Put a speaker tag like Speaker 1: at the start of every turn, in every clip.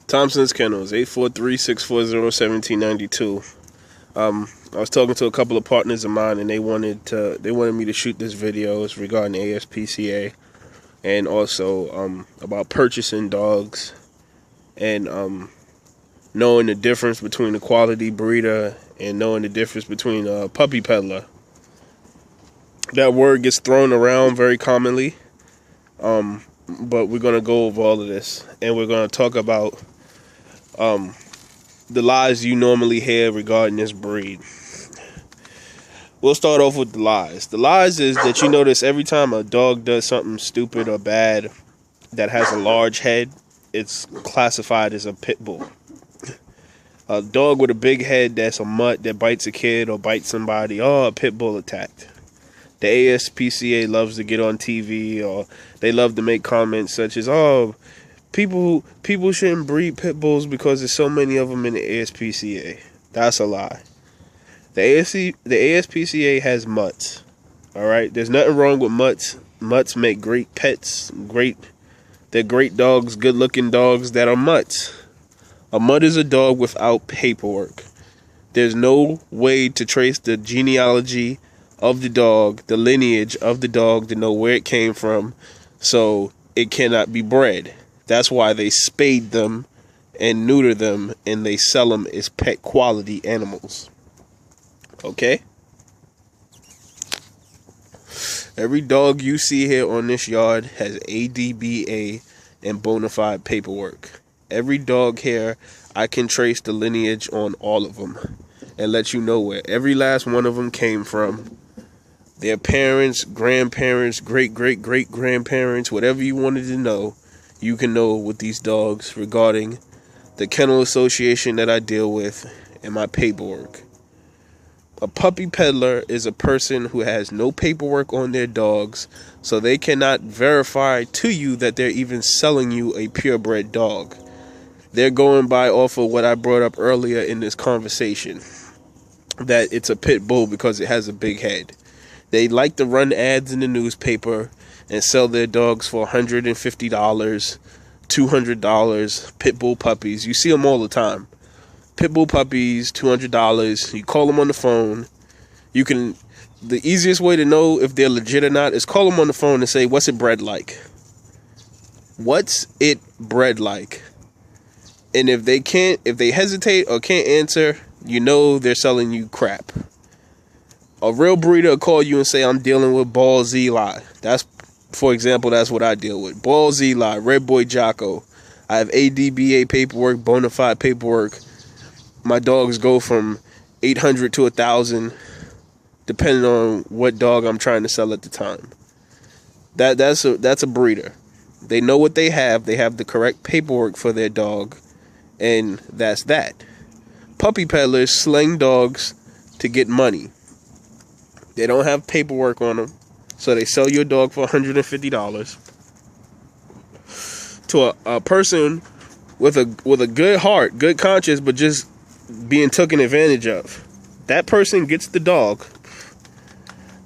Speaker 1: Thompson's Kennels, 843-640-1792. I was talking to a couple of partners of mine, and they wanted me to shoot this video. It's regarding ASPCA, and also about purchasing dogs, and knowing the difference between a quality breeder and knowing the difference between a puppy peddler. That word gets thrown around very commonly, but we're gonna go over all of this, and we're gonna talk about the lies you normally hear regarding this breed. We'll start off with the lies. The lies is that you notice every time a dog does something stupid or bad that has a large head, it's classified as a pit bull. A dog with a big head that's a mutt that bites a kid or bites somebody, a pit bull attacked. The ASPCA loves to get on TV, or they love to make comments such as, people shouldn't breed pit bulls because there's so many of them in the ASPCA. That's a lie. The ASPCA has mutts. All right, there's nothing wrong with mutts. Mutts make great pets. They're great dogs, good-looking dogs that are mutts. A mutt is a dog without paperwork. There's no way to trace the genealogy of the dog, the lineage of the dog, to know where it came from, so it cannot be bred. That's why they spade them and neuter them, and they sell them as pet quality animals. Okay? Every dog you see here on this yard has ADBA and bona fide paperwork. Every dog here, I can trace the lineage on all of them and let you know where every last one of them came from. Their parents, grandparents, great-great-great-grandparents, whatever you wanted to know, you can know with these dogs regarding the kennel association that I deal with and my paperwork. A puppy peddler is a person who has no paperwork on their dogs, so they cannot verify to you that they're even selling you a purebred dog. They're going by off of what I brought up earlier in this conversation, that it's a pit bull because it has a big head. They like to run ads in the newspaper and sell their dogs for $150, $200, pit bull puppies. You see them all the time. Pit bull puppies, $200. You call them on the phone. The easiest way to know if they're legit or not is call them on the phone and say, what's it bred like? What's it bred like? And if they hesitate or can't answer, you know they're selling you crap. A real breeder will call you and say, I'm dealing with Balls Eli. For example, that's what I deal with. Balls Eli, Red Boy Jocko. I have ADBA paperwork, bona fide paperwork. My dogs go from 800 to 1,000, depending on what dog I'm trying to sell at the time. That's a breeder. They know what they have. They have the correct paperwork for their dog, and that's that. Puppy peddlers sling dogs to get money. They don't have paperwork on them, so they sell your dog for $150 to a person with a good heart, good conscience, but just being taken advantage of. That person gets the dog.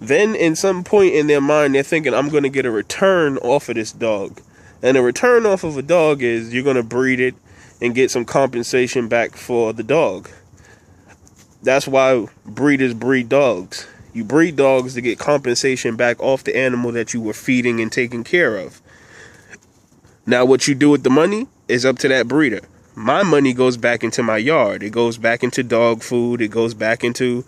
Speaker 1: Then in some point in their mind, they're thinking, I'm going to get a return off of this dog. And a return off of a dog is you're going to breed it and get some compensation back for the dog. That's why breeders breed dogs. You breed dogs to get compensation back off the animal that you were feeding and taking care of. Now, what you do with the money is up to that breeder. My money goes back into my yard. It goes back into dog food. It goes back into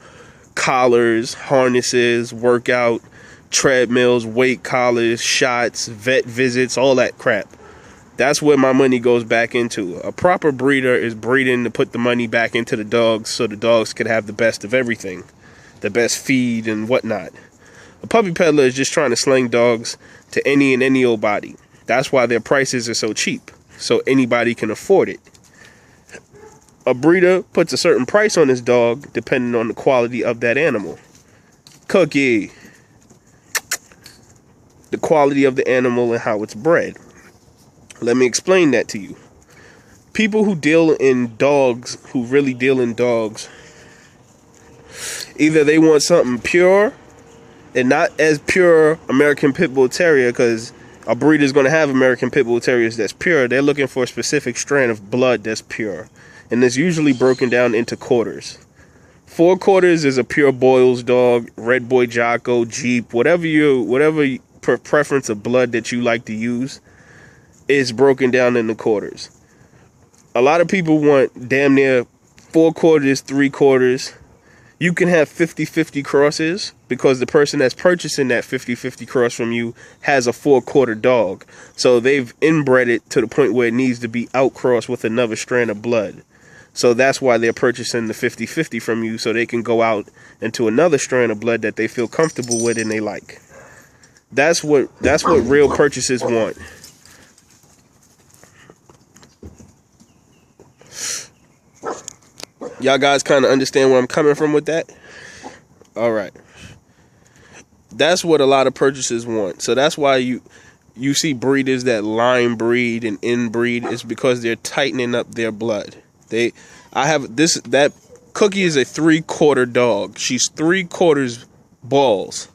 Speaker 1: collars, harnesses, workout, treadmills, weight collars, shots, vet visits, all that crap. That's where my money goes back into. A proper breeder is breeding to put the money back into the dogs so the dogs could have the best of everything, the best feed and whatnot. A puppy peddler is just trying to sling dogs to any and any old body. That's why their prices are so cheap, so anybody can afford it. A breeder puts a certain price on his dog depending on the quality of that animal. Cookie. The quality of the animal and how it's bred. Let me explain that to you. People who deal in dogs, who really deal in dogs, either they want something pure and not as pure American Pit Bull Terrier, because A breeder is going to have American Pit Bull Terriers that's pure. They're looking for a specific strand of blood that's pure. And it's usually broken down into quarters. 4 quarters is a pure Boyles dog, Red Boy Jocko, Jeep, whatever preference of blood that you like to use is broken down into quarters. A lot of people want damn near 4 quarters, 3 quarters. You can have 50-50 crosses because the person that's purchasing that 50-50 cross from you has a 4-quarter dog. So they've inbred it to the point where it needs to be outcrossed with another strand of blood. So that's why they're purchasing the 50-50 from you, so they can go out into another strand of blood that they feel comfortable with and they like. That's what real purchasers want. Y'all guys kind of understand where I'm coming from with that? All right. That's what a lot of purchasers want. So that's why you see breeders that line breed and inbreed. It's because they're tightening up their blood. That Cookie is a 3-quarter dog. She's 3/4 balls.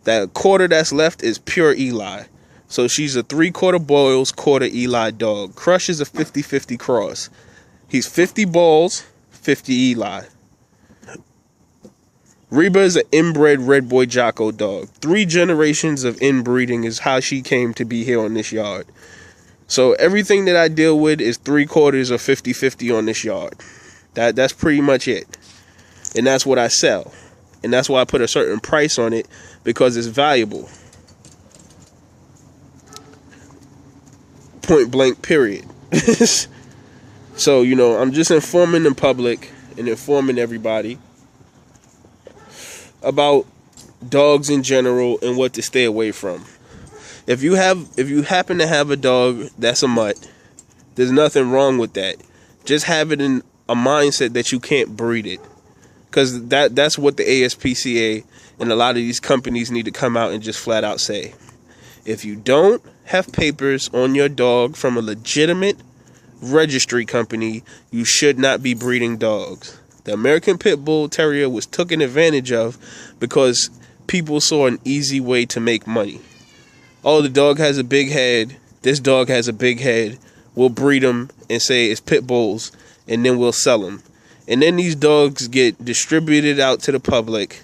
Speaker 1: That quarter that's left is pure Eli. So she's a 3/4 Boyles, quarter Eli dog. Crush is a 50-50 cross. He's 50 balls, 50 Eli. Reba is an inbred Red Boy Jocko dog. 3 generations of inbreeding is how she came to be here on this yard. So everything that I deal with is 3/4 or 50-50 on this yard. That's pretty much it. And that's what I sell. And that's why I put a certain price on it, because it's valuable. Point blank, period. So, I'm just informing the public and informing everybody about dogs in general and what to stay away from. If you happen to have a dog that's a mutt, there's nothing wrong with that. Just have it in a mindset that you can't breed it. Because that's what the ASPCA and a lot of these companies need to come out and just flat out say. If you don't have papers on your dog from a legitimate registry company, you should not be breeding dogs. The American Pit Bull Terrier was taken advantage of because people saw an easy way to make money. Oh, the dog has a big head. This dog has a big head. We'll breed them and say it's pit bulls, and then we'll sell them. And then these dogs get distributed out to the public.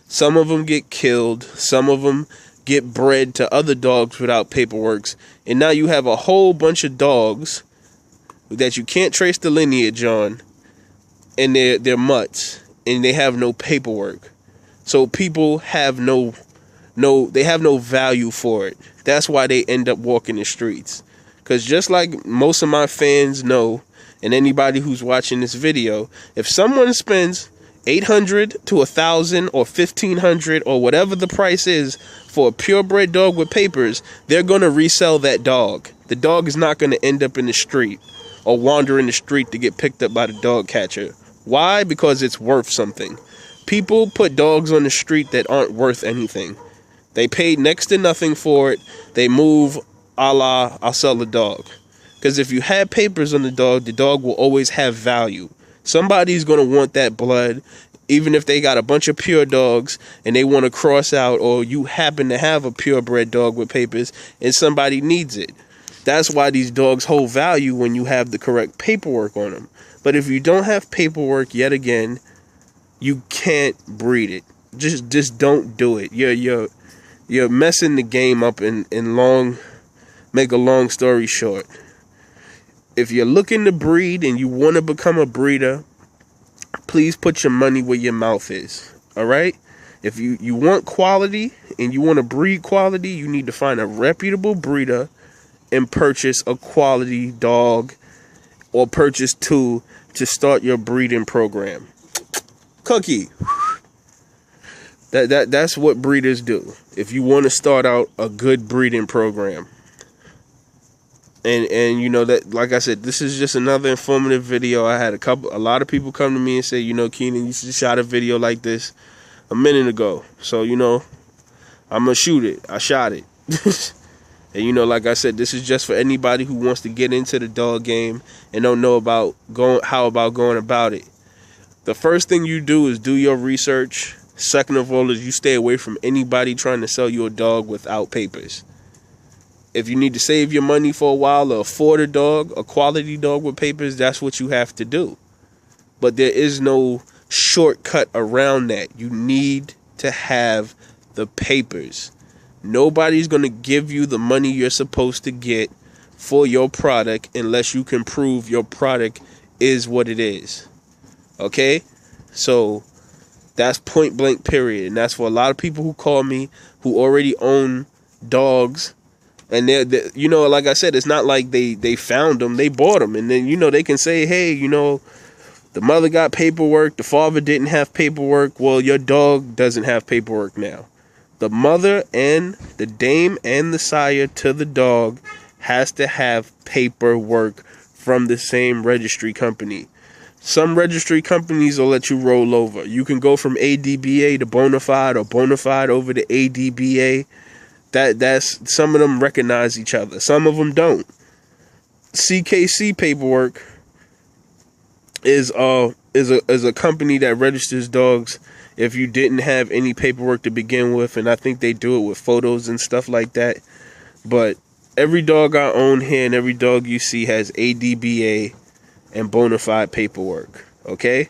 Speaker 1: Some of them get killed. Some of them get bred to other dogs without paperwork. And now you have a whole bunch of dogs that you can't trace the lineage on, and they're mutts, and they have no paperwork. So people have no value for it. That's why they end up walking the streets. Because just like most of my fans know, and anybody who's watching this video, if someone spends $800 to $1,000 or $1,500 or whatever the price is for a purebred dog with papers, they're going to resell that dog. The dog is not going to end up in the street or wander in the street to get picked up by the dog catcher. Why? Because it's worth something. People put dogs on the street that aren't worth anything. They paid next to nothing for it. They move a la, I'll sell the dog. Because if you have papers on the dog will always have value. Somebody's going to want that blood, even if they got a bunch of pure dogs and they want to cross out, or you happen to have a purebred dog with papers and somebody needs it. That's why these dogs hold value when you have the correct paperwork on them. But if you don't have paperwork, yet again, you can't breed it. Just don't do it. You're messing the game up make a long story short. If you're looking to breed and you want to become a breeder, please put your money where your mouth is. All right? If you want quality and you want to breed quality, you need to find a reputable breeder and purchase a quality dog, or purchase 2 to start your breeding program. Cookie. That's what breeders do. If you want to start out a good breeding program. And that, like I said, this is just another informative video. I had a lot of people come to me and say, Keenan, you should shot a video like this a minute ago. So, I'm gonna shoot it. I shot it. And like I said, this is just for anybody who wants to get into the dog game and don't know how going about it. The first thing you do is do your research. Second of all is you stay away from anybody trying to sell you a dog without papers. if you need to save your money for a while or afford a dog, a quality dog with papers, that's what you have to do. But there is no shortcut around that. You need to have the papers. Nobody's going to give you the money you're supposed to get for your product unless you can prove your product is what it is. Okay? So that's point blank period. And that's for a lot of people who call me who already own dogs. And they're, you know, like I said, it's not like they found them, they bought them. And then, you know, they can say, hey, you know, the mother got paperwork, the father didn't have paperwork. Well, your dog doesn't have paperwork now. The mother and the dame and the sire to the dog has to have paperwork from the same registry company. Some registry companies will let you roll over. You can go from ADBA to Bonafide or Bonafide over to ADBA. That's some of them recognize each other. Some of them don't. CKC paperwork is a company that registers dogs if you didn't have any paperwork to begin with, and I think they do it with photos and stuff like that. But every dog I own here and every dog you see has ADBA and Bonafide paperwork. Okay?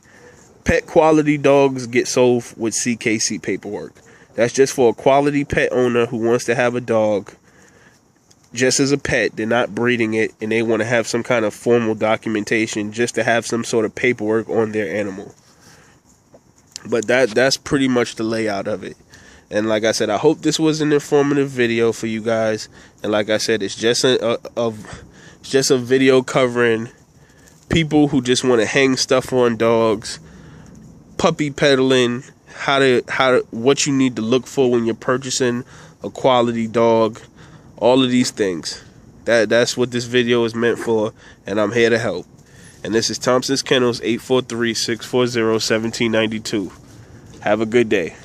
Speaker 1: Pet quality dogs get sold with CKC paperwork. That's just for a quality pet owner who wants to have a dog just as a pet. They're not breeding it, and they want to have some kind of formal documentation just to have some sort of paperwork on their animal. But that's pretty much the layout of it. And like I said, I hope this was an informative video for you guys. And like I said, it's just a video covering people who just want to hang stuff on dogs, puppy peddling, what you need to look for when you're purchasing a quality dog, all of these things. That's what this video is meant for, and I'm here to help. And this is Thompson's Kennels, 843-640-1792. Have a good day.